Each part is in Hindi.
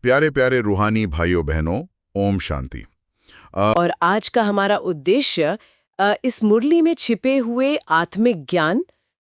प्यारे प्यारे रूहानी भाइयों बहनों, ओम शांति। और आज का हमारा उद्देश्य इस मुरली में छिपे हुए आत्मिक ज्ञान,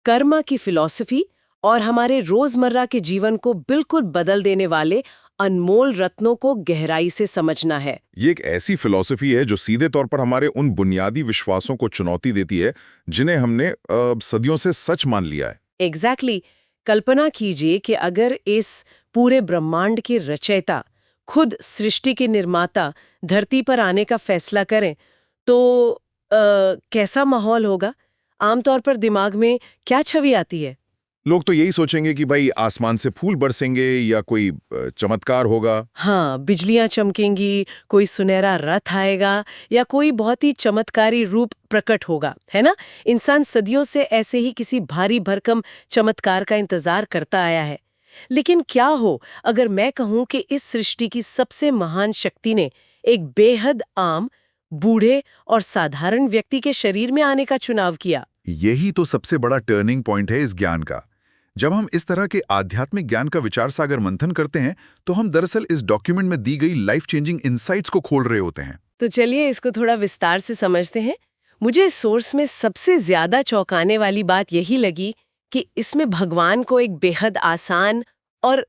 कर्म की फिलॉसफी और हमारे रोजमर्रा के जीवन को बिल्कुल बदल देने वाले अनमोल रत्नों को गहराई से समझना है। ये एक ऐसी फिलॉसफी है जो सीधे तौर पर हमारे उन बुनियादी विश्वासों को चुनौती देती है जिन्हें हमने सदियों से सच मान लिया है। एग्जैक्टली। कल्पना कीजिए कि अगर इस पूरे ब्रह्मांड के रचयिता, खुद सृष्टि के निर्माता धरती पर आने का फैसला करें तो कैसा माहौल होगा? आमतौर पर दिमाग में क्या छवि आती है? लोग तो यही सोचेंगे कि भाई आसमान से फूल बरसेंगे या कोई चमत्कार होगा। हाँ, बिजलियां चमकेंगी, कोई सुनहरा रथ आएगा या कोई बहुत ही चमत्कारी रूप प्रकट होगा, है ना? इंसान सदियों से ऐसे ही किसी भारी भरकम चमत्कार का इंतजार करता आया है। लेकिन क्या हो अगर मैं कहूं कि इस सृष्टि की सबसे महान शक्ति ने एक बेहद आम, बूढ़े और साधारण व्यक्ति के शरीर में आने का चुनाव किया? यही तो सबसे बड़ा टर्निंग पॉइंट है इस ज्ञान का। जब हम इस तरह के आध्यात्मिक ज्ञान का विचार सागर मंथन करते हैं तो हम दरअसल इस डॉक्यूमेंट में दी गई लाइफ चेंजिंग इनसाइट्स को खोल रहे होते हैं। तो चलिए इसको थोड़ा विस्तार से समझते हैं। मुझे इस सोर्स में सबसे ज्यादा चौंकाने वाली बात यही लगी कि इसमें भगवान को एक बेहद आसान और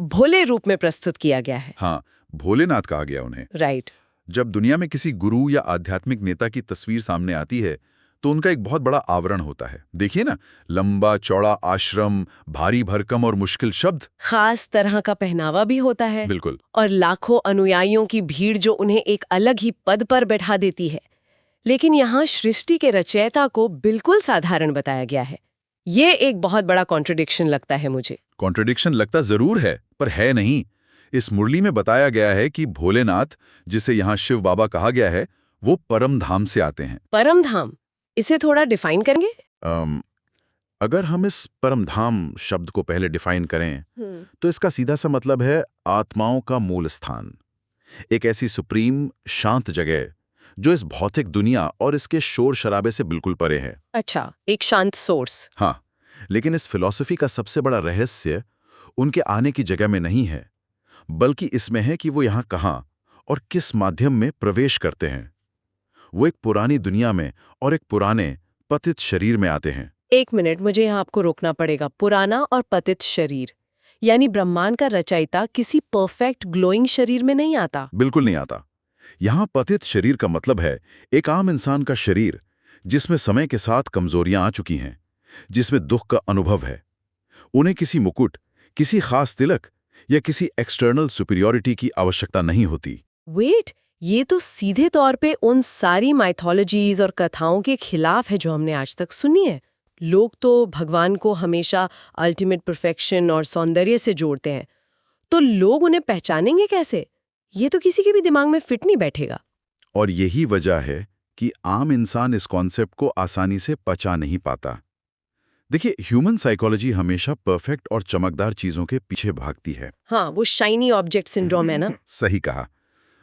भोले रूप में प्रस्तुत किया गया है। हाँ, भोलेनाथ कहा गया उन्हें। राइट। जब दुनिया में किसी गुरु या आध्यात्मिक नेता की तस्वीर सामने आती है तो उनका एक बहुत बड़ा आवरण होता है। देखिए ना, लंबा चौड़ा आश्रम, भारी भरकम और मुश्किल शब्द, खास तरह का पहनावा भी होता है। बिल्कुल। और लाखों अनुयायियों की भीड़ जो उन्हें एक अलग ही पद पर बैठा देती है। लेकिन यहाँ सृष्टि के रचयिता को बिल्कुल साधारण बताया गया है। ये एक बहुत बड़ा कॉन्ट्रडिक्शन लगता है मुझे। कॉन्ट्रडिक्शन लगता जरूर है, पर है नहीं। इस मुरली में बताया गया है कि भोलेनाथ, जिसे यहाँ शिव बाबा कहा गया है, वो परम धाम से आते हैं। परम धाम, इसे थोड़ा डिफाइन करेंगे? अगर हम इस परम धाम शब्द को पहले डिफाइन करें तो इसका सीधा सा मतलब है आत्माओं का मूल स्थान। एक ऐसी सुप्रीम शांत जगह जो इस भौतिक दुनिया और इसके शोर शराबे से बिल्कुल परे है। अच्छा, एक शांत सोर्स। हाँ, लेकिन इस फिलॉसफी का सबसे बड़ा रहस्य उनके आने की जगह में नहीं है, बल्कि इसमें है कि वो यहाँ कहाँ और किस माध्यम में प्रवेश करते हैं। वो एक पुरानी दुनिया में और एक पुराने पतित शरीर में आते हैं। एक मिनट, मुझे यहाँ आपको रोकना पड़ेगा। पुराना और पतित शरीर, यानी ब्रह्मांड का रचयिता किसी परफेक्ट ग्लोइंग शरीर में नहीं आता? बिल्कुल नहीं आता। यहाँ पतित शरीर का मतलब है एक आम इंसान का शरीर जिसमें समय के साथ कमजोरियां आ चुकी हैं, जिसमें दुख का अनुभव है। उन्हें किसी मुकुट, किसी खास तिलक या किसी एक्सटर्नल सुपीरियॉरिटी की आवश्यकता नहीं होती। वेट, ये तो सीधे तौर पे उन सारी माइथोलॉजीज और कथाओं के खिलाफ है जो हमने आज तक सुनी है। लोग तो भगवान को हमेशा अल्टीमेट परफेक्शन और सौंदर्य से जोड़ते हैं, तो लोग उन्हें पहचानेंगे कैसे? ये तो किसी के भी दिमाग में फिट नहीं बैठेगा। और यही वजह है कि आम इंसान इस कॉन्सेप्ट को आसानी से पचा नहीं पाता। देखिए, ह्यूमन साइकोलॉजी हमेशा परफेक्ट और चमकदार चीजों के पीछे भागती है। हाँ, वो शाइनी ऑब्जेक्ट सिंड्रोम है ना। सही कहा।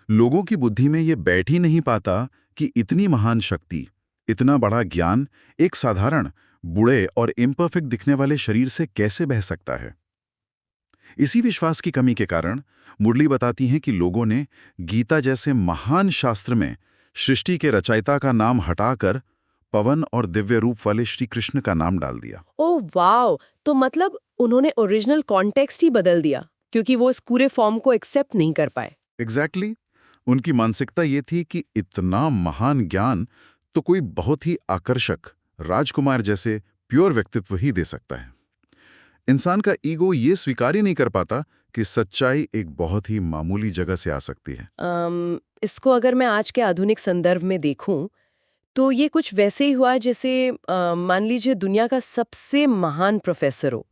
लोगों की बुद्धि में ये बैठ ही नहीं पाता कि इतनी महान शक्ति, इतना बड़ा ज्ञान एक साधारण, बूढ़े और इम्परफेक्ट दिखने वाले शरीर से कैसे बह सकता है। इसी विश्वास की कमी के कारण मुरली बताती हैं कि लोगों ने गीता जैसे महान शास्त्र में सृष्टि के रचयिता का नाम हटाकर पवन और दिव्य रूप वाले श्री कृष्ण का नाम डाल दिया। ओह वाओ, तो मतलब उन्होंने ओरिजिनल कॉन्टेक्स्ट ही बदल दिया क्योंकि वो इस पूरे फॉर्म को एक्सेप्ट नहीं कर पाए। एग्जैक्टली। उनकी मानसिकता ये थी कि इतना महान ज्ञान तो कोई बहुत ही आकर्षक राजकुमार जैसे प्योर व्यक्तित्व ही दे सकता है। इंसान का ईगो ये स्वीकार ही नहीं कर पाता कि सच्चाई एक बहुत ही मामूली जगह से आ सकती है। इसको अगर मैं आज के आधुनिक संदर्भ में देखूं तो ये कुछ वैसे ही हुआ जैसे मान लीजिए दुनिया का सबसे महान प्रोफेसर हो,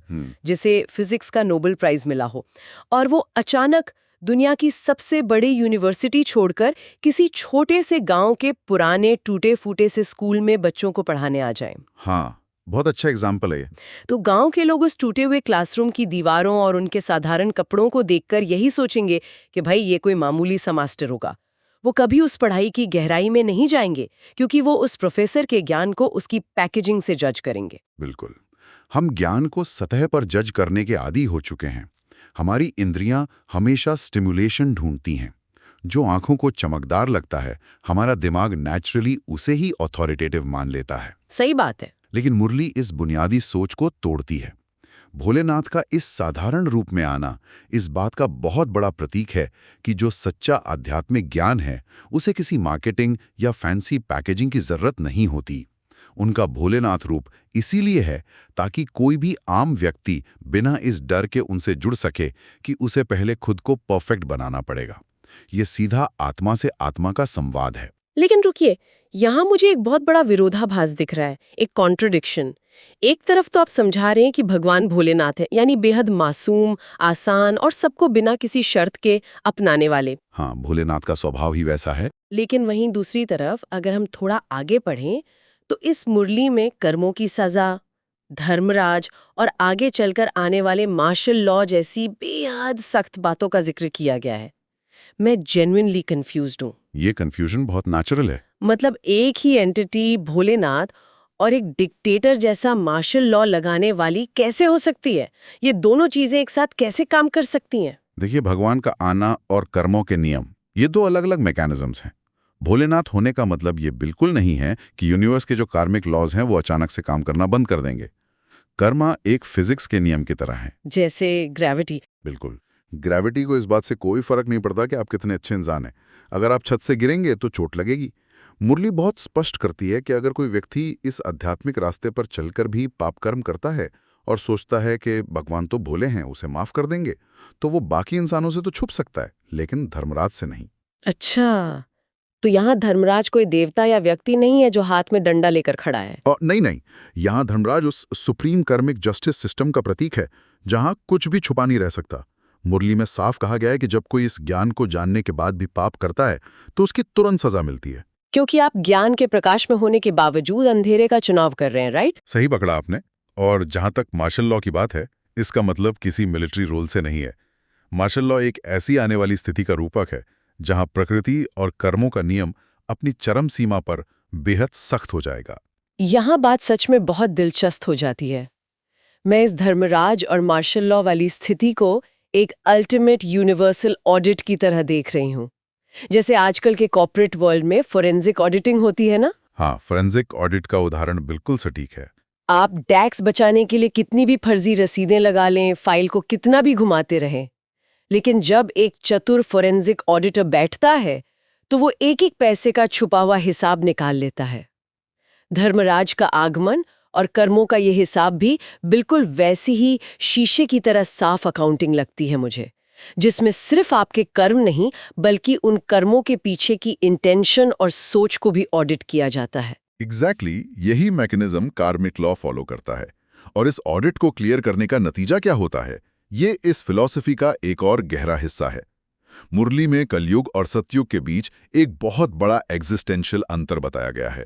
जिसे फिजिक्स का नोबेल प्राइज मिला हो, और वो अचानक दुनिया की सबसे बड़ी यूनिवर्सिटी छोड़कर किसी छोटे से गांव के पुराने टूटे फूटे से स्कूल में बच्चों को पढ़ाने आ जाए। हाँ, बहुत अच्छा एग्जाम्पल है ये। तो गांव के लोग उस टूटे हुए क्लासरूम की दीवारों और उनके साधारण कपड़ों को देखकर यही सोचेंगे कि भाई ये कोई मामूली सा मास्टर होगा। वो कभी उस पढ़ाई की गहराई में नहीं जाएंगे क्योंकि वो उस प्रोफेसर के ज्ञान को उसकी पैकेजिंग से जज करेंगे। बिल्कुल। हम ज्ञान को सतह पर जज करने के आदी हो चुके हैं। हमारी इंद्रियां हमेशा स्टिमुलेशन ढूंढती हैं। जो आंखों को चमकदार लगता है, हमारा दिमाग नेचुरली उसे ही ऑथोरिटेटिव मान लेता है। सही बात है। लेकिन मुरली इस बुनियादी सोच को तोड़ती है। भोलेनाथ का इस साधारण रूप में आना इस बात का बहुत बड़ा प्रतीक है कि जो सच्चा आध्यात्मिक ज्ञान है, उसे किसी मार्केटिंग या फैंसी पैकेजिंग की जरूरत नहीं होती। उनका भोलेनाथ रूप इसीलिए है ताकि कोई भी आम व्यक्ति बिना इस डर के उनसे जुड़ सके कि उसे पहले खुद को परफेक्ट बनाना पड़ेगा। ये सीधा आत्मा से आत्मा का संवाद है। लेकिन रुकिए, यहाँ मुझे एक बहुत बड़ा विरोधाभास दिख रहा है, एक कॉन्ट्रडिक्शन। एक तरफ तो आप समझा रहे हैं कि भगवान भोलेनाथ है, यानी बेहद मासूम, आसान और सबको बिना किसी शर्त के अपनाने वाले। हाँ, भोलेनाथ का स्वभाव ही वैसा है। लेकिन वहीं दूसरी तरफ अगर हम थोड़ा आगे पढ़ें तो इस मुरली में कर्मों की सजा, धर्मराज और आगे चलकर आने वाले मार्शल लॉ जैसी बेहद सख्त बातों का जिक्र किया गया है। मैं जेन्युइनली कंफ्यूज्ड हूँ। ये कंफ्यूजन बहुत नेचुरल है। मतलब एक ही एंटिटी भोलेनाथ और एक डिक्टेटर जैसा मार्शल लॉ लगाने वाली कैसे हो सकती है? ये दोनों चीजें एक साथ कैसे काम कर सकती हैं? देखिए, भगवान का आना और कर्मों के नियम, ये दो अलग अलग मैकेनिज्म्स हैं। भोलेनाथ होने का मतलब ये बिल्कुल नहीं है कि यूनिवर्स के जो कार्मिक लॉज हैं वो अचानक से काम करना बंद कर देंगे। कर्मा एक फिजिक्स के नियम की तरह है। जैसे ग्रेविटी। बिल्कुल। ग्रेविटी को इस बात से कोई फर्क नहीं पड़ता कि आप कितने अच्छे इंसान हैं। अगर आप छत से गिरेंगे तो चोट लगेगी। मुरली बहुत स्पष्ट करती है कि अगर कोई व्यक्ति इस आध्यात्मिक रास्ते पर चलकर भी पाप कर्म करता है और सोचता है कि भगवान तो भोले हैं, उसे माफ कर देंगे, तो वो बाकी इंसानों से तो छुप सकता है, लेकिन धर्मराज से नहीं। अच्छा, तो यहाँ धर्मराज कोई देवता या व्यक्ति नहीं है जो हाथ में डंडा लेकर खड़ा है? और नहीं, यहाँ धर्मराज उस सुप्रीम कर्मिक जस्टिस सिस्टम का प्रतीक है, जहाँ कुछ भी छुपा नहीं रह सकता। मुरली में साफ कहा गया है कि जब कोई इस ज्ञान को जानने के बाद भी पाप करता है तो उसकी तुरंत सजा मिलती है। क्योंकि आप ज्ञान के प्रकाश में होने के बावजूद अंधेरे का चुनाव कर रहे हैं, राइट? सही पकड़ा आपने। और जहां तक मार्शल लॉ की बात है, इसका मतलब किसी मिलिट्री रूल से नहीं है। मार्शल लॉ एक ऐसी आने वाली स्थिति का रूपक है जहां प्रकृति और कर्मों का नियम अपनी चरम सीमा पर बेहद सख्त हो जाएगा। यहाँ बात सच में बहुत दिलचस्प हो जाती है। मैं इस धर्मराज और मार्शल लॉ वाली स्थिति को एक अल्टीमेट यूनिवर्सल ऑडिट की तरह देख रही हूँ। जैसे आजकल के कॉर्पोरेट वर्ल्ड में फोरेंसिक ऑडिटिंग होती है ना? हाँ, फोरेंसिक ऑडिट का उदाहरण बिल्कुल सटीक है। आप टैक्स बचाने के लिए कितनी भी फर्जी रसीदें लगा लें, फाइल को कितना भी घुमाते रहें, लेकिन जब एक चतुर फोरेंसिक ऑडिटर बैठता है तो वो एक एक पैसे का छुपा हुआ हिसाब निकाल लेता है। धर्मराज का आगमन और कर्मों का ये हिसाब भी बिल्कुल वैसी ही शीशे की तरह साफ अकाउंटिंग लगती है मुझे, जिसमें सिर्फ आपके कर्म नहीं बल्कि उन कर्मों के पीछे की इंटेंशन और सोच को भी ऑडिट किया जाता है। एग्जैक्टली, यही मैकेनिज्म कार्मिक लॉ फॉलो करता है। और इस ऑडिट को क्लियर करने का नतीजा क्या होता है, ये इस फिलॉसफी का एक और गहरा हिस्सा है। मुरली में कलयुग और सतयुग के बीच एक बहुत बड़ा एग्जिस्टेंशियल अंतर बताया गया है।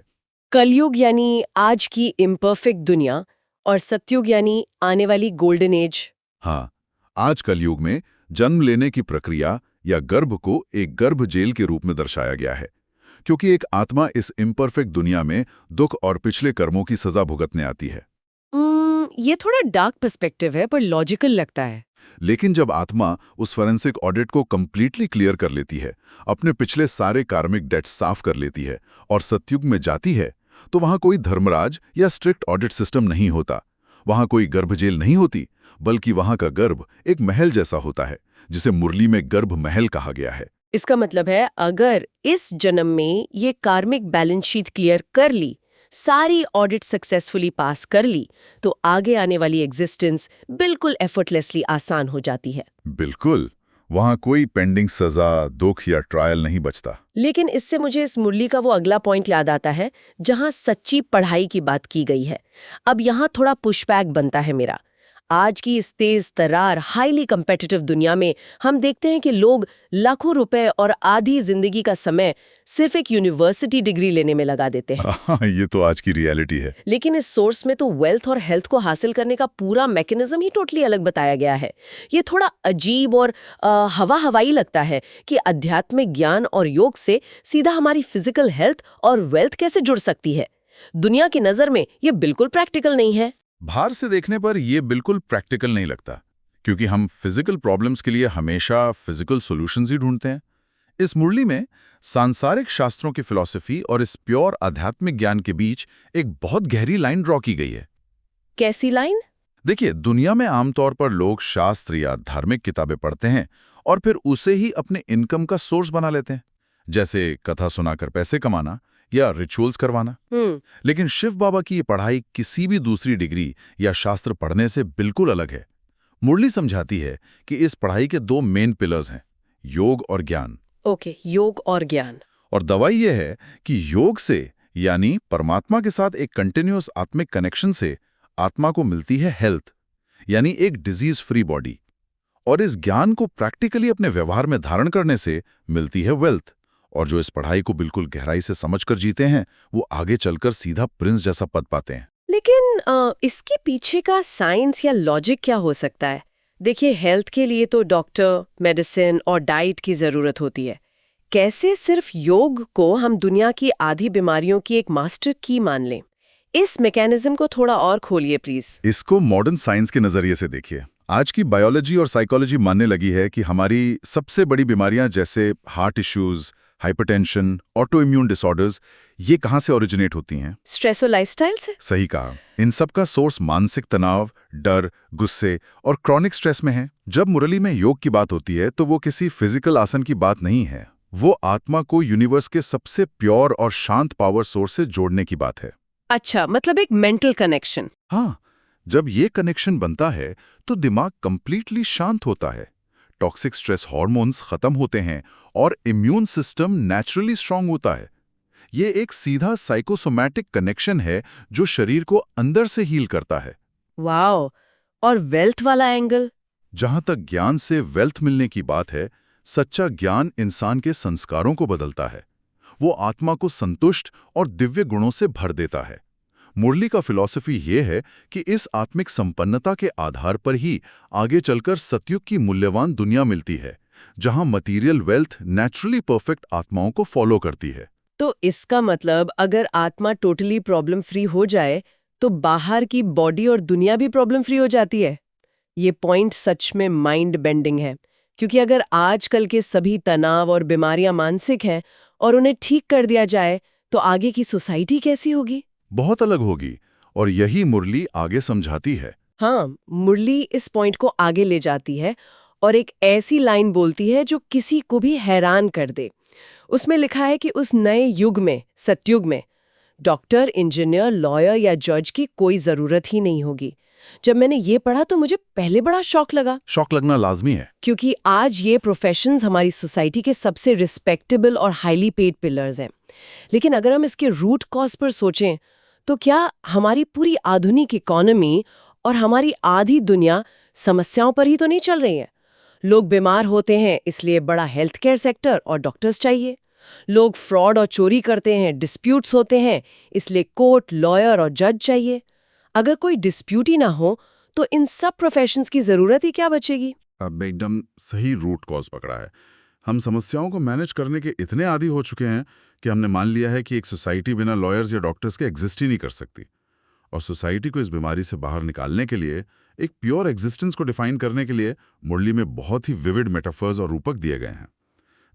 कलयुग यानी आज की इम्परफेक्ट दुनिया और सतयुग यानी आने वाली गोल्डन एज। हाँ, आज कलयुग में जन्म लेने की प्रक्रिया या गर्भ को एक गर्भ जेल के रूप में दर्शाया गया है, क्योंकि एक आत्मा इस इम्परफेक्ट दुनिया में दुख और पिछले कर्मों की सजा भुगतने आती है। ये थोड़ा डार्क पर्सपेक्टिव है पर लॉजिकल लगता है। लेकिन जब आत्मा उस फोरेंसिक ऑडिट को कंप्लीटली क्लियर कर लेती है, अपने पिछले सारे कार्मिक डेट्स साफ कर लेती है और सतयुग में जाती है, तो वहां कोई धर्मराज या स्ट्रिक्ट ऑडिट सिस्टम नहीं होता। वहां कोई गर्भ जेल नहीं होती, बल्कि वहां का गर्भ एक महल जैसा होता है, जिसे मुरली में गर्भ महल कहा गया है। इसका मतलब है अगर इस जन्म में ये कार्मिक बैलेंस शीट क्लियर कर ली, सारी ऑडिट सक्सेसफुली पास कर ली, तो आगे आने वाली एग्जिस्टेंस बिल्कुल एफर्टलेसली आसान हो जाती है। बिल्कुल, वहां कोई पेंडिंग सजा, दुख या ट्रायल नहीं बचता। लेकिन इससे मुझे इस मुरली का वो अगला पॉइंट याद आता है जहां सच्ची पढ़ाई की बात की गई है। अब यहाँ थोड़ा पुशबैक बनता है मेरा। आज की इस तेज तरार हाईली कम्पिटिटिव दुनिया में हम देखते हैं कि लोग लाखों रुपए और आधी जिंदगी का समय सिर्फ एक यूनिवर्सिटी डिग्री लेने में लगा देते हैं। ये तो आज की रियलिटी है। लेकिन इस सोर्स में तो वेल्थ और हेल्थ को हासिल करने का पूरा मैकेनिज्म ही टोटली अलग बताया गया है। ये थोड़ा अजीब और हवाई लगता है कि आध्यात्मिक ज्ञान और योग से सीधा हमारी फिजिकल हेल्थ और वेल्थ कैसे जुड़ सकती है। दुनिया की नजर में ये बिल्कुल प्रैक्टिकल नहीं है। बाहर से देखने पर यह बिल्कुल प्रैक्टिकल नहीं लगता, क्योंकि हम फिजिकल प्रॉब्लम्स के लिए हमेशा फिजिकल सॉल्यूशंस ही ढूंढते हैं। इस मुरली में सांसारिक शास्त्रों की फिलॉसफी और इस प्योर आध्यात्मिक ज्ञान के बीच एक बहुत गहरी लाइन ड्रॉ की गई है। कैसी लाइन? देखिए, दुनिया में आमतौर पर लोग शास्त्र या धार्मिक किताबें पढ़ते हैं और फिर उसे ही अपने इनकम का सोर्स बना लेते हैं, जैसे कथा सुनाकर पैसे कमाना या रिचुअल्स करवाना। लेकिन शिव बाबा की ये पढ़ाई किसी भी दूसरी डिग्री या शास्त्र पढ़ने से बिल्कुल अलग है। मुरली समझाती है कि इस पढ़ाई के दो मेन पिलर्स हैं, योग और ज्ञान। ओके, योग और ज्ञान। और दवाई यह है कि योग से यानी परमात्मा के साथ एक कंटिन्यूअस आत्मिक कनेक्शन से आत्मा को मिलती है हेल्थ, यानी एक डिजीज फ्री बॉडी, और इस ज्ञान को प्रैक्टिकली अपने व्यवहार में धारण करने से मिलती है वेल्थ। और जो इस पढ़ाई को बिल्कुल गहराई से समझकर जीते हैं वो आगे चलकर सीधा प्रिंस जैसा पद पाते हैं। लेकिन इसके पीछे का साइंस या लॉजिक क्या हो सकता है? देखिए, हेल्थ के लिए तो डॉक्टर, मेडिसिन और डाइट की जरूरत होती है। कैसे सिर्फ योग को हम दुनिया की आधी बीमारियों की एक मास्टर की मान लें? इस मैकेनिज्म को थोड़ा और खोलिए प्लीज। इसको मॉडर्न साइंस के नजरिए से देखिए। आज की बायोलॉजी और साइकोलॉजी मानने लगी है कि हमारी सबसे बड़ी बीमारियां जैसे heart issues, hypertension, auto immune disorders, ये कहां से ओरिजिनेट होती हैं? स्ट्रेस और लाइफस्टाइल से। सही कहा। इन सब का सोर्स मानसिक तनाव, डर, गुस्से और क्रॉनिक स्ट्रेस में है। जब मुरली में योग की बात होती है तो वो किसी फिजिकल आसन की बात नहीं है, वो आत्मा को यूनिवर्स के सबसे प्योर और शांत पावर सोर्स से जोड़ने की बात है। अच्छा, मतलब एक मेंटल कनेक्शन। हाँ, जब ये कनेक्शन बनता है तो दिमाग कंप्लीटली शांत होता है, टॉक्सिक स्ट्रेस हार्मोन्स खत्म होते हैं और इम्यून सिस्टम नेचुरली स्ट्रांग होता है। ये एक सीधा साइकोसोमैटिक कनेक्शन है जो शरीर को अंदर से हील करता है। वाओ! और वेल्थ वाला एंगल? जहां तक ज्ञान से वेल्थ मिलने की बात है, सच्चा ज्ञान इंसान के संस्कारों को बदलता है। वो आत्मा को संतुष्ट और दिव्य गुणों से भर देता है। मुरली का फिलॉसफी ये है कि इस आत्मिक संपन्नता के आधार पर ही आगे चलकर सतयुग की मूल्यवान दुनिया मिलती है, जहां मटीरियल वेल्थ नेचुरली परफेक्ट आत्माओं को फॉलो करती है। तो इसका मतलब अगर आत्मा टोटली प्रॉब्लम फ्री हो जाए तो बाहर की बॉडी और दुनिया भी प्रॉब्लम फ्री हो जाती है। ये पॉइंट सच में माइंड बेंडिंग है, क्योंकि अगर आजकल के सभी तनाव और बीमारियां मानसिक हैं और उन्हें ठीक कर दिया जाए तो आगे की सोसाइटी कैसी होगी? बहुत अलग होगी, और यही मुरली आगे समझाती है। हाँ, मुरली इस पॉइंट को आगे ले जाती है और एक ऐसी लाइन बोलती है जो किसी को भी हैरान कर दे। उसमें लिखा है कि उस नए युग में, सतयुग में, डॉक्टर, इंजीनियर, लॉयर या जज की कोई जरूरत ही नहीं होगी। जब मैंने ये पढ़ा तो मुझे पहले बड़ा शौक लगा। शौक लगना लाजमी है, क्योंकि आज ये प्रोफेशंस हमारी सोसाइटी के सबसे रिस्पेक्टेबल और हाईली पेड पिलर्स हैं। लेकिन अगर हम इसके रूट कॉज पर सोचें तो क्या हमारी पूरी आधुनिक इकोनॉमी और हमारी आधी दुनिया समस्याओं पर ही तो नहीं चल रही है? लोग बीमार होते हैं इसलिए बड़ा हेल्थ केयर सेक्टर और डॉक्टर्स चाहिए। लोग फ्रॉड और चोरी करते हैं, डिस्प्यूट्स होते हैं, इसलिए कोर्ट, लॉयर और जज चाहिए। अगर कोई डिस्प्यूट ही ना हो तो इन सब प्रोफेशंस की जरूरत ही क्या बचेगी? अब एकदम सही रूट कॉज पकड़ा है। हम समस्याओं को मैनेज करने के इतने आदी हो चुके हैं कि हमने मान लिया है कि एक सोसाइटी बिना लॉयर्स या डॉक्टर्स के एग्जिस्ट ही नहीं कर सकती। और सोसाइटी को इस बीमारी से बाहर निकालने के लिए, एक प्योर एग्जिस्टेंस को डिफाइन करने के लिए मुरली में बहुत ही विविड मेटाफर्स और रूपक दिए गए हैं,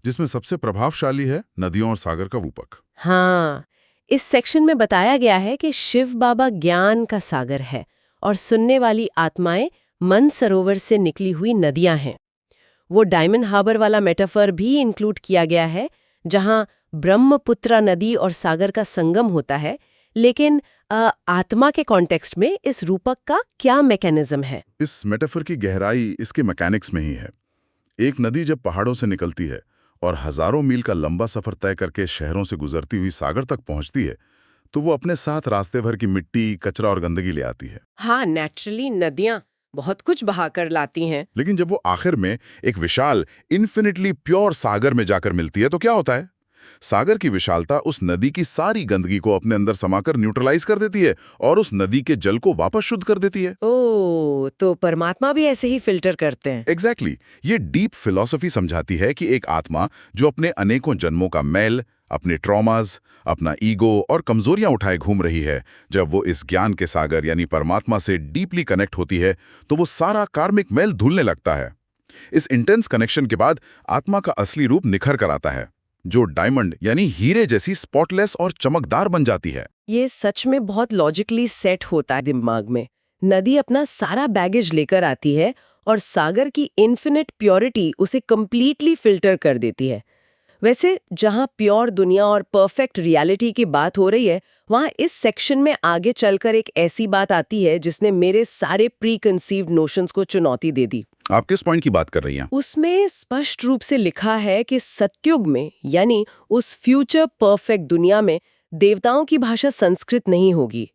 जिसमें सबसे प्रभावशाली है नदियों और सागर का रूपक। हाँ, इस सेक्शन में बताया गया है कि शिव बाबा ज्ञान का सागर है और सुनने वाली आत्माएं मन सरोवर से निकली हुई नदियां हैं। वो डायमंड हार्बर वाला मेटाफर भी इंक्लूड किया गया है, जहां ब्रह्मपुत्रा नदी और सागर का संगम होता है। लेकिन आत्मा के कॉन्टेक्स्ट में इस रूपक का क्या मैकेनिज्म है? इस मेटाफर की गहराई इसके मैकेनिक्स में ही है। एक नदी जब पहाड़ों से निकलती है और हजारों मील का लंबा सफर तय करके शहरों से गुजरती हुई सागर तक पहुंचती है, तो वो अपने साथ रास्ते भर की मिट्टी, कचरा और गंदगी ले आती है। हाँ, नेचुरली नदियां बहुत कुछ बहाकर लाती हैं। लेकिन जब वो आखिर में एक विशाल, इन्फिनिटली प्योर सागर में जाकर मिलती है तो क्या होता है? सागर की विशालता उस नदी की सारी गंदगी को अपने अंदर समाकर न्यूट्रलाइज कर देती है और उस नदी के जल को वापस शुद्ध कर देती है। ओह, तो परमात्मा भी ऐसे ही फिल्टर करते हैं। एग्जैक्टली। ये डीप फिलॉसफी समझाती है कि एक आत्मा जो अपने अनेकों जन्मों का मैल, अपने ट्रॉमाज, अपना ईगो और कमजोरियां उठाए घूम रही है। जब वो इस ज्ञान के सागर यानी परमात्मा से डीपली कनेक्ट होती है तो वो सारा कार्मिक मैल धुलने लगता है। इस इंटेंस कनेक्शन के बाद आत्मा का असली रूप निखर कर आता है, जो डायमंड यानी हीरे जैसी स्पॉटलेस और चमकदार बन जाती है। ये सच में बहुत लॉजिकली सेट होता है दिमाग में। नदी अपना सारा बैगेज लेकर आती है और सागर की इन्फिनिट प्योरिटी उसे कंप्लीटली फिल्टर कर देती है। वैसे जहां प्योर दुनिया और परफेक्ट रियलिटी की बात हो रही है, वहां इस सेक्शन में आगे चलकर एक ऐसी बात आती है जिसने मेरे सारे प्री कंसीव्ड नोशंस को चुनौती दे दी। आप किस पॉइंट की बात कर रही हैं? उसमें स्पष्ट रूप से लिखा है कि सतयुग में यानी उस फ्यूचर परफेक्ट दुनिया में देवताओं की भाषा संस्कृत नहीं होगी।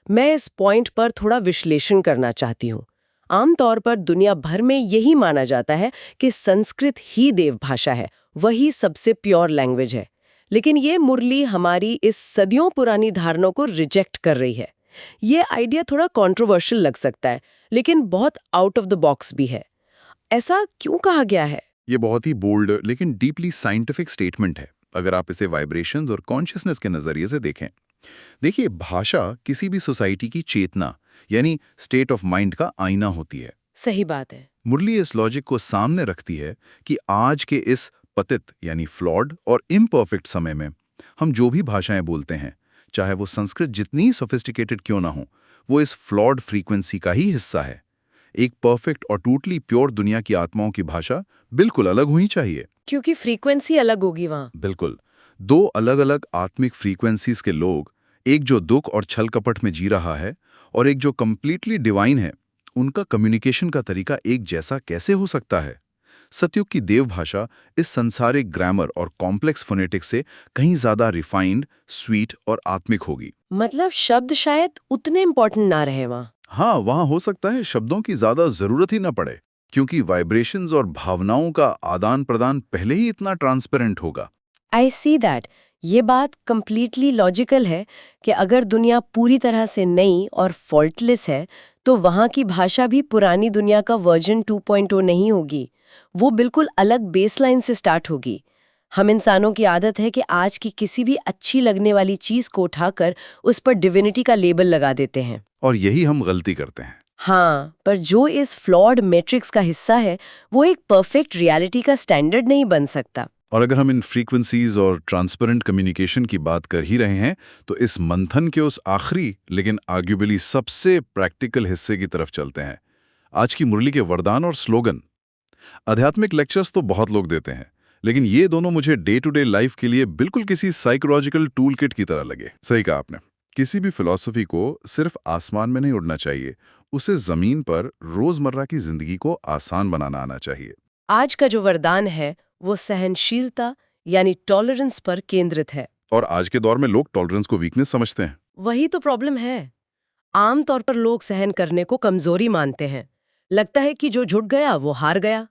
मैं इस पॉइंट पर थोड़ा विश्लेषण करना चाहती हूँ। आमतौर पर दुनिया भर में यही माना जाता है कि संस्कृत ही देव भाषा है, वही सबसे प्योर लैंग्वेज है। लेकिन ये मुरली हमारी इस सदियों पुरानी धारणा को रिजेक्ट कर रही है। ये आइडिया थोड़ा कंट्रोवर्शियल लग सकता है, लेकिन बहुत आउट ऑफ द बॉक्स भी है। ऐसा क्यों कहा गया है? ये बहुत ही बोल्ड लेकिन डीपली साइंटिफिक स्टेटमेंट है, अगर आप इसे वाइब्रेशंस और कॉन्शियसनेस के नजरिए से देखें। देखिए, भाषा किसी भी सोसाइटी की चेतना यानी स्टेट ऑफ माइंड का आईना होती है। सही बात है। मुरली इस लॉजिक को सामने रखती है कि आज के इस पतित यानी फ्लॉड और इम्परफेक्ट समय में हम जो भी भाषाएं बोलते हैं, चाहे वो संस्कृत जितनी सोफिस्टिकेटेड क्यों ना हो, वो इस फ्लॉड फ्रीक्वेंसी का ही हिस्सा है। एक परफेक्ट और टोटली प्योर दुनिया की आत्माओं की भाषा बिल्कुल अलग होनी चाहिए। क्योंकि फ्रीक्वेंसी अलग होगी वहाँ। बिल्कुल। दो अलग अलग आत्मिक फ्रीक्वेंसीज के लोग, एक जो दुख और छल कपट में जी रहा है और एक जो कंप्लीटली डिवाइन है, उनका कम्युनिकेशन का तरीका एक जैसा कैसे हो सकता है? सतयुग की देव भाषा इस संसारिक ग्रामर और कॉम्प्लेक्स फोनेटिक्स से कहीं ज्यादा रिफाइंड, स्वीट और आत्मिक होगी। मतलब शब्द शायद उतने इम्पोर्टेंट ना रहे वहाँ। हाँ, वहां हो सकता है शब्दों की ज्यादा जरूरत ही न पड़े, क्योंकि वाइब्रेशंस और भावनाओं का आदान प्रदान पहले ही इतना ट्रांसपेरेंट होगा। आई सी दैट। ये बात कंप्लीटली लॉजिकल है कि अगर दुनिया पूरी तरह से नई और फॉल्टलेस है, तो वहाँ की भाषा भी पुरानी दुनिया का वर्जन 2.0 नहीं होगी। वो बिल्कुल अलग बेसलाइन से स्टार्ट होगी। हम इंसानों की आदत है कि आज की किसी भी अच्छी लगने वाली चीज को उठाकर उस पर डिविनिटी का लेबल लगा देते हैं। और यही हम गलती करते हैं। हाँ, पर जो इस फ्लॉड मैट्रिक्स का हिस्सा है, वो एक परफेक्ट रियलिटी का स्टैंडर्ड नहीं बन सकता। और अगर हम इन फ्रीक्वेंसीज और ट्रांसपेरेंट कम्युनिकेशन की बात कर ही रहे हैं, तो इस मंथन के उस आखिरी लेकिन आर्ग्यूबली सबसे प्रैक्टिकल हिस्से की तरफ चलते हैं। आज की मुरली के वरदान और स्लोगन। आध्यात्मिक लेक्चर्स तो बहुत लोग देते हैं, लेकिन ये दोनों मुझे डे टू डे लाइफ के लिए बिल्कुल किसी साइकोलॉजिकल टूल किट की तरह लगे। सही कहा आपने। किसी भी फिलॉसफी को सिर्फ आसमान में नहीं उड़ना चाहिए, उसे जमीन पर रोजमर्रा की जिंदगी को आसान बनाना आना चाहिए। आज का जो वरदान है वो सहनशीलता यानी टॉलरेंस पर केंद्रित है। और आज के दौर में लोग टॉलरेंस को वीकनेस समझते हैं। वही तो प्रॉब्लम है। आमतौर पर लोग सहन करने को कमजोरी मानते हैं। लगता है कि जो झुक गया वो हार गया।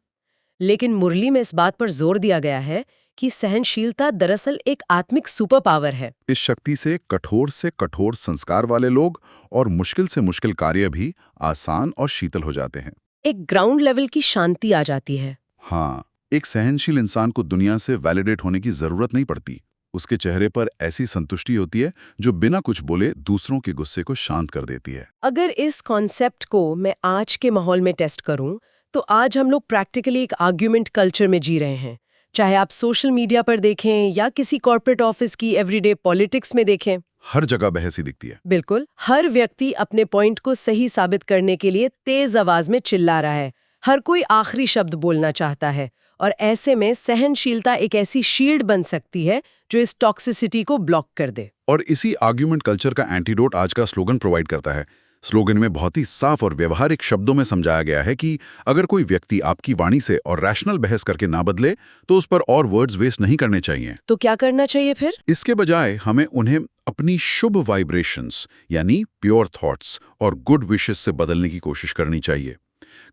लेकिन मुरली में इस बात पर जोर दिया गया है कि सहनशीलता दरअसल एक आत्मिक सुपर पावर है। इस शक्ति से कठोर संस्कार वाले लोग और मुश्किल से मुश्किल कार्य भी आसान और शीतल हो जाते हैं। एक ग्राउंड लेवल की शांति आ जाती है। हाँ, एक सहनशील इंसान को दुनिया से वैलिडेट होने की जरूरत नहीं पड़ती। उसके चेहरे पर ऐसी संतुष्टि होती है जो बिना कुछ बोले दूसरों के गुस्से को शांत कर देती है। अगर इस कॉन्सेप्ट को मैं आज के माहौल में टेस्ट करूं, तो आज हम लोग प्रैक्टिकली एक आर्ग्यूमेंट कल्चर में जी रहे हैं। चाहे आप सोशल मीडिया पर देखें या किसी कॉर्पोरेट ऑफिस की एवरीडे पॉलिटिक्स में देखें, हर जगह बहस ही दिखती है। बिल्कुल, हर व्यक्ति अपने पॉइंट को सही साबित करने के लिए तेज आवाज में चिल्ला रहा है। हर कोई आखिरी शब्द बोलना चाहता है, और ऐसे में सहनशीलता एक ऐसी शील्ड बन सकती है जो इस टॉक्सिसिटी को ब्लॉक कर दे। और इसी आर्ग्यूमेंट कल्चर का एंटीडोट आज का स्लोगन प्रोवाइड करता है। स्लोगन में बहुत ही साफ और व्यवहारिक शब्दों में समझाया गया है कि अगर कोई व्यक्ति आपकी वाणी से और रैशनल बहस करके ना बदले, तो उस पर और वर्ड्स वेस्ट नहीं करने चाहिए। तो क्या करना चाहिए फिर? इसके बजाय हमें उन्हें अपनी शुभ वाइब्रेशंस यानी प्योर थॉट्स और गुड विशेस से बदलने की कोशिश करनी चाहिए।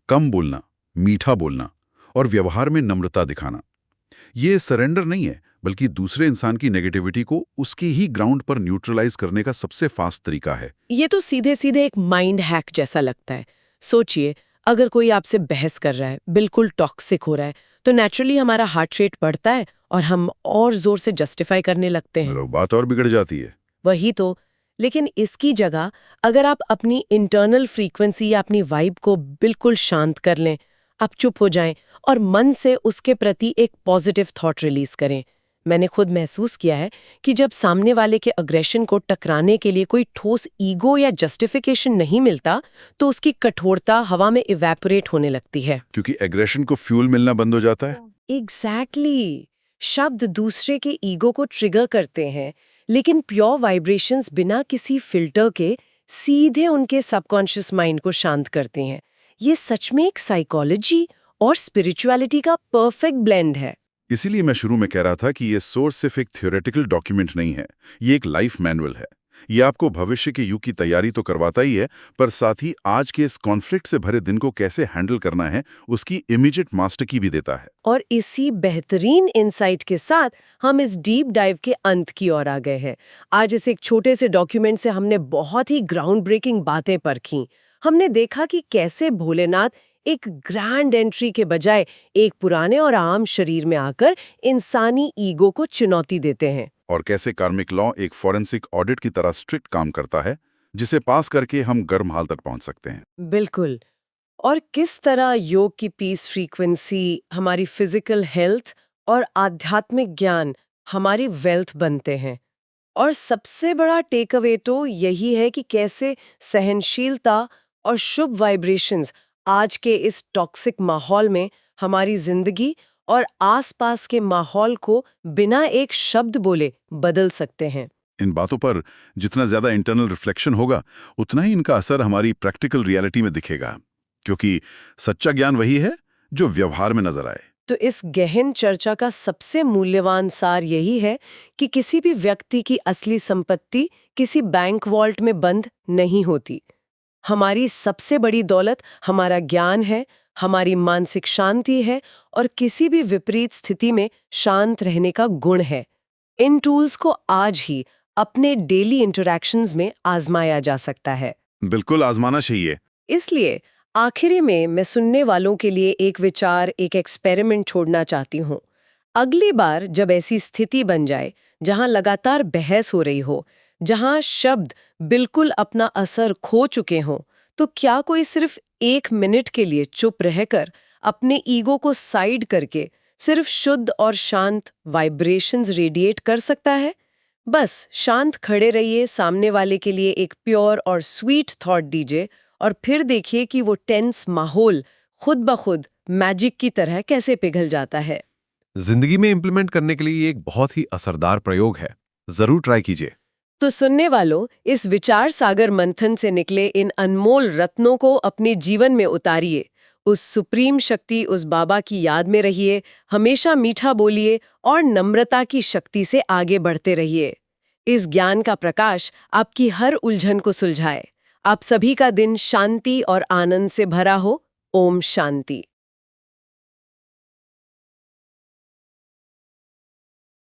कम बोलना, मीठा बोलना और व्यवहार में नम्रता दिखाना। ये सरेंडर नहीं है, बल्कि दूसरे इंसान की नेगेटिविटी को उसकी ही ग्राउंड पर न्यूट्रलाइज करने का सबसे फास्ट तरीका है। ये तो सीधे सीधे एक माइंड हैक जैसा लगता है। सोचिए, अगर कोई आपसे बहस कर रहा है, बिल्कुल टॉक्सिक हो रहा है, तो नेचुरली हमारा हार्ट रेट बढ़ता है और हम और जोर से जस्टिफाई करने लगते हैं। मेरा बात और बिगड़ जाती है। वही तो। लेकिन इसकी जगह अगर आप अपनी इंटरनल फ्रीक्वेंसी या अपनी वाइब को बिल्कुल शांत कर लें, आप चुप हो जाएं और मन से उसके प्रति एक पॉजिटिव थॉट रिलीज करें। मैंने खुद महसूस किया है कि जब सामने वाले के अग्रेशन को टकराने के लिए कोई ठोस ईगो या जस्टिफिकेशन नहीं मिलता, तो उसकी कठोरता हवा में इवेपोरेट होने लगती है। क्योंकि एग्रेशन को फ्यूल मिलना बंद हो जाता है। एग्जैक्टली। शब्द दूसरे के ईगो को ट्रिगर करते हैं, लेकिन प्योर वाइब्रेशंस बिना किसी फिल्टर के सीधे उनके सबकॉन्शियस माइंड को शांत करते हैं। ये सच में एक साइकोलॉजी और स्पिरिचुअलिटी का परफेक्ट ब्लेंड है। इसीलिए मैं शुरू में कह रहा था कि ये सोर्स सिर्फ एक थ्योरेटिकल डॉक्यूमेंट नहीं है, ये एक लाइफ मैनुअल है। ये आपको भविष्य के युग की तैयारी तो करवाता ही है, पर साथ ही आज के इस कॉन्फ्लिक्ट से भरे दिन को कैसे हैंडल करना है उसकी इमीडिएट मास्टर की भी देता है। और इसी बेहतरीन इंसाइट के साथ हम इस डीप डाइव के अंत की ओर आ गए हैं। आज इस एक छोटे से डॉक्यूमेंट से हमने बहुत ही ग्राउंड ब्रेकिंग बातें परखीं। हमने देखा कि कैसे भोलेनाथ एक ग्रैंड एंट्री के बजाय एक पुराने और आम शरीर में आकर इंसानी ईगो को चुनौती देते हैं। और कैसे कार्मिक लॉ एक फॉरेंसिक ऑडिट की तरह स्ट्रिक्ट काम करता है, जिसे पास करके हम गर्म हाल तक पहुंच सकते हैं। बिल्कुल। और किस तरह योग की पीस फ्रीक्वेंसी हमारी फिजिकल हेल्थ और आध्यात्मिक ज्ञान हमारी वेल्थ बनते हैं। और सबसे बड़ा टेक अवे तो यही है कि कैसे सहनशीलता और शुभ वाइब्रेशंस आज के इस टॉक्सिक माहौल में हमारी जिंदगी और आसपास के माहौल को बिना एक शब्द बोले बदल सकते हैं। इन बातों पर जितना ज्यादा इंटरनल रिफ्लेक्शन होगा, उतना ही इनका असर हमारी प्रैक्टिकल रियलिटी में दिखेगा, क्योंकि सच्चा ज्ञान वही है जो व्यवहार में नजर आए। तो इस गहन चर्चा का सबसे मूल्यवान सार यही है कि किसी भी व्यक्ति की असली संपत्ति किसी बैंक वॉल्ट में बंद नहीं होती। हमारी सबसे बड़ी दौलत हमारा ज्ञान है, हमारी मानसिक शांति है और किसी भी विपरीत स्थिति में शांत रहने का गुण है। इन टूल्स को आज ही अपने डेली इंटरैक्शंस में आजमाया जा सकता है। बिल्कुल आजमाना चाहिए। इसलिए आखिरी में मैं सुनने वालों के लिए एक विचार, एक एक्सपेरिमेंट छोड़ना चाहती हूँ। अगली बार जब ऐसी स्थिति बन जाए जहाँ लगातार बहस हो रही हो, जहाँ शब्द बिल्कुल अपना असर खो चुके हों, तो क्या कोई सिर्फ 1 मिनट के लिए चुप रहकर अपने ईगो को साइड करके सिर्फ शुद्ध और शांत वाइब्रेशंस रेडिएट कर सकता है? बस शांत खड़े रहिए, सामने वाले के लिए एक प्योर और स्वीट थॉट दीजिए और फिर देखिए कि वो टेंस माहौल खुद ब खुद मैजिक की तरह कैसे पिघल जाता है। जिंदगी में इंप्लीमेंट करने के लिए ये एक बहुत ही असरदार प्रयोग है। जरूर ट्राई कीजिए। तो सुनने वालों, इस विचार सागर मंथन से निकले इन अनमोल रत्नों को अपने जीवन में उतारिए। उस सुप्रीम शक्ति, उस बाबा की याद में रहिए, हमेशा मीठा बोलिए और नम्रता की शक्ति से आगे बढ़ते रहिए। इस ज्ञान का प्रकाश आपकी हर उलझन को सुलझाए। आप सभी का दिन शांति और आनंद से भरा हो। ओम शांति।